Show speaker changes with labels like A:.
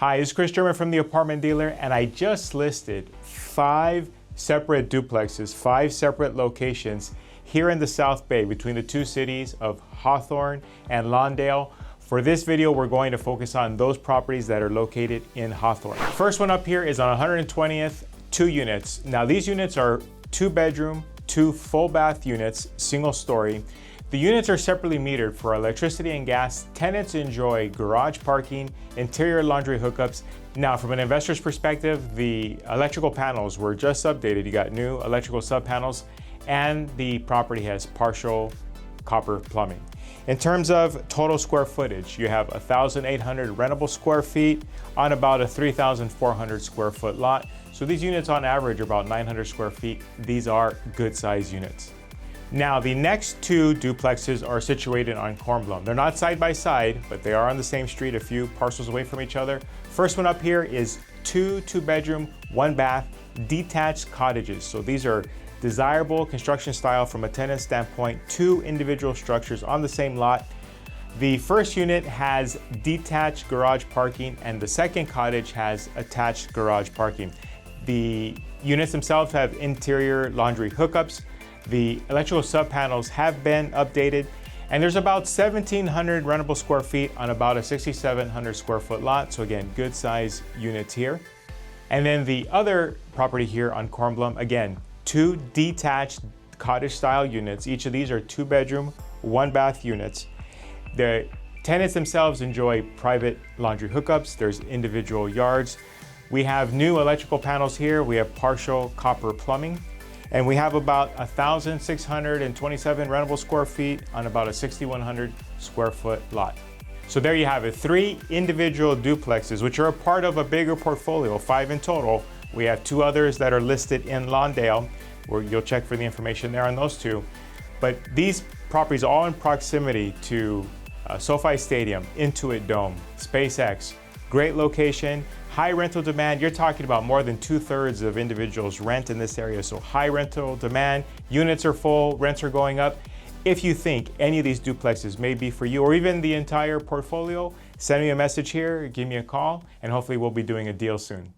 A: Hi, this is Chris German from The Apartment Dealer, and I just listed 5 separate duplexes, 5 separate locations here in the South Bay between the two cities of Hawthorne and Lawndale. For this video, we're going to focus on those properties that are located in Hawthorne. First one up here is on 120th, 2 units. Now these units are 2 bedroom, 2 full bath units, single story. The units are separately metered for electricity and gas. Tenants enjoy garage parking, interior laundry hookups. Now, from an investor's perspective, the electrical panels were just updated. You got new electrical subpanels, and the property has partial copper plumbing. In terms of total square footage, you have 1,800 rentable square feet on about a 3,400 square foot lot. So these units on average are about 900 square feet. These are good size units. Now, the next 2 duplexes are situated on Cornblum. They're not side by side, but they are on the same street, a few parcels away from each other. First one up here is 2 2-bedroom, 1 bath, detached cottages. So these are desirable construction style from a tenant standpoint, 2 individual structures on the same lot. The first unit has detached garage parking, and the second cottage has attached garage parking. The units themselves have interior laundry hookups. The electrical subpanels have been updated, and there's about 1,700 rentable square feet on about a 6,700 square foot lot. So again, good size units here. And then the other property here on Cornblum, again, 2 detached cottage style units. Each of these are 2 bedroom, 1 bath units. The tenants themselves enjoy private laundry hookups. There's individual yards. We have new electrical panels here. We have partial copper plumbing. And we have about 1,627 rentable square feet on about a 6,100 square foot lot. So there you have it, 3 individual duplexes, which are a part of a bigger portfolio, 5 in total. We have 2 others that are listed in Lawndale, where you'll check for the information there on those 2. But these properties are all in proximity to SoFi Stadium, Intuit Dome, SpaceX. Great location, high rental demand. You're talking about more than 2/3 of individuals rent in this area. So high rental demand, units are full, rents are going up. If you think any of these duplexes may be for you, or even the entire portfolio, send me a message here, give me a call, and hopefully we'll be doing a deal soon.